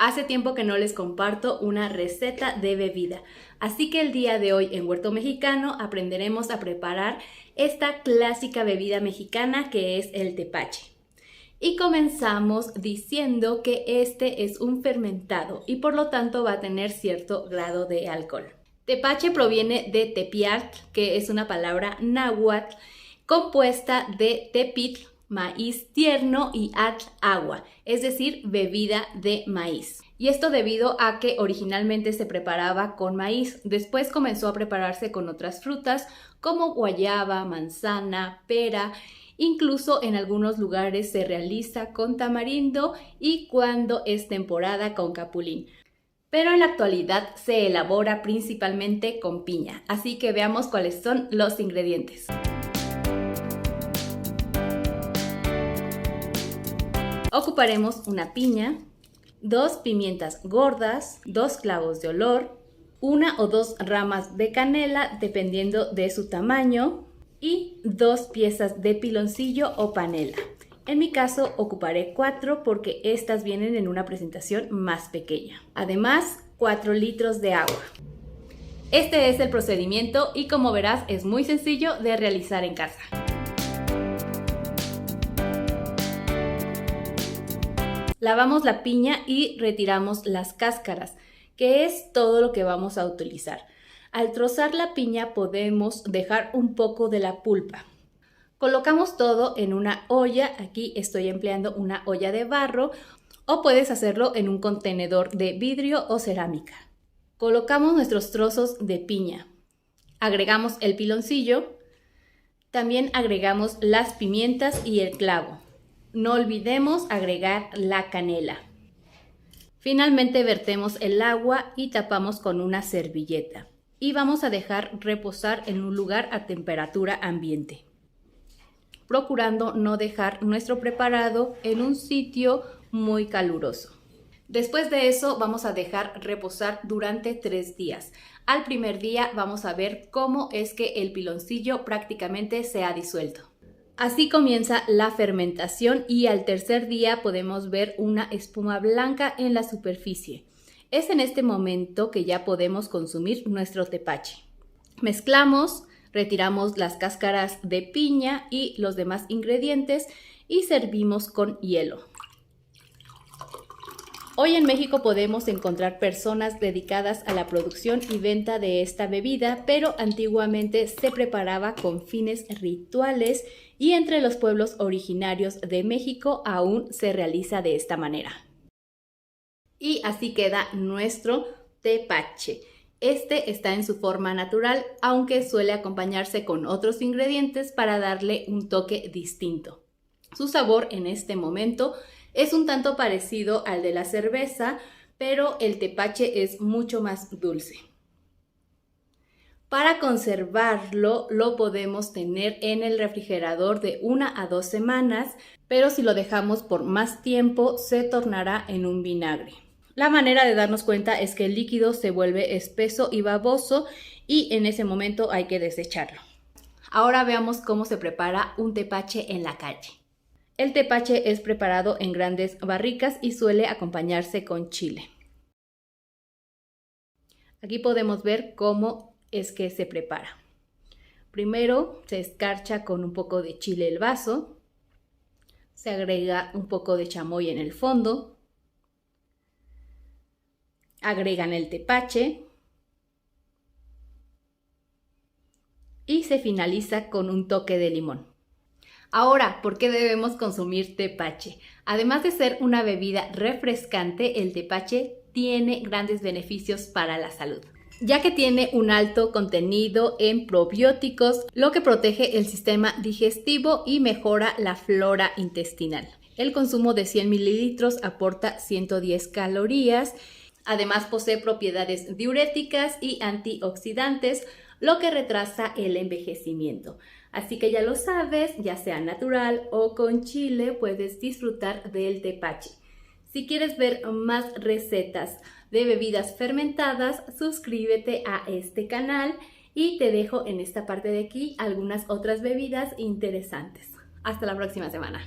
Hace tiempo que no les comparto una receta de bebida, así que el día de hoy en Huerto Mexicano aprenderemos a preparar esta clásica bebida mexicana que es el tepache. Y comenzamos diciendo que este es un fermentado y por lo tanto va a tener cierto grado de alcohol. Tepache proviene de tepiatl, que es una palabra náhuatl compuesta de tepitl, maíz tierno, y atl, agua, es decir, bebida de maíz. Y esto debido a que originalmente se preparaba con maíz, después comenzó a prepararse con otras frutas como guayaba, manzana, pera, incluso en algunos lugares se realiza con tamarindo y cuando es temporada con capulín. Pero en la actualidad se elabora principalmente con piña, así que veamos cuáles son los ingredientes. Ocuparemos una piña, 2 pimientas gordas, 2 clavos de olor, 1 o 2 ramas de canela dependiendo de su tamaño y 2 piezas de piloncillo o panela. En mi caso ocuparé 4 porque estas vienen en una presentación más pequeña. Además, 4 litros de agua. Este es el procedimiento y como verás es muy sencillo de realizar en casa. Lavamos la piña y retiramos las cáscaras, que es todo lo que vamos a utilizar. Al trozar la piña podemos dejar un poco de la pulpa. Colocamos todo en una olla, aquí estoy empleando una olla de barro o puedes hacerlo en un contenedor de vidrio o cerámica. Colocamos nuestros trozos de piña, agregamos el piloncillo, también agregamos las pimientas y el clavo. No olvidemos agregar la canela. Finalmente vertemos el agua y tapamos con una servilleta y vamos a dejar reposar en un lugar a temperatura ambiente, procurando no dejar nuestro preparado en un sitio muy caluroso. Después de eso vamos a dejar reposar durante 3 días. Al primer día vamos a ver cómo es que el piloncillo prácticamente se ha disuelto. Así comienza la fermentación y al tercer día podemos ver una espuma blanca en la superficie. Es en este momento que ya podemos consumir nuestro tepache. Mezclamos, retiramos las cáscaras de piña y los demás ingredientes y servimos con hielo. Hoy en México podemos encontrar personas dedicadas a la producción y venta de esta bebida, pero antiguamente se preparaba con fines rituales y entre los pueblos originarios de México aún se realiza de esta manera. Y así queda nuestro tepache. Este está en su forma natural, aunque suele acompañarse con otros ingredientes para darle un toque distinto. Su sabor en este momento es un tanto parecido al de la cerveza, pero el tepache es mucho más dulce. Para conservarlo, lo podemos tener en el refrigerador de 1 a 2 semanas, pero si lo dejamos por más tiempo, se tornará en un vinagre. La manera de darnos cuenta es que el líquido se vuelve espeso y baboso y en ese momento hay que desecharlo. Ahora veamos cómo se prepara un tepache en la calle. El tepache es preparado en grandes barricas y suele acompañarse con chile. Aquí podemos ver cómo es que se prepara. Primero se escarcha con un poco de chile el vaso, se agrega un poco de chamoy en el fondo, agregan el tepache y se finaliza con un toque de limón. Ahora, ¿por qué debemos consumir tepache? Además de ser una bebida refrescante, el tepache tiene grandes beneficios para la salud, ya que tiene un alto contenido en probióticos, lo que protege el sistema digestivo y mejora la flora intestinal. El consumo de 100 mililitros aporta 110 calorías. Además posee propiedades diuréticas y antioxidantes, lo que retrasa el envejecimiento. Así que ya lo sabes, ya sea natural o con chile, puedes disfrutar del tepache. Si quieres ver más recetas de bebidas fermentadas, suscríbete a este canal y te dejo en esta parte de aquí algunas otras bebidas interesantes. Hasta la próxima semana.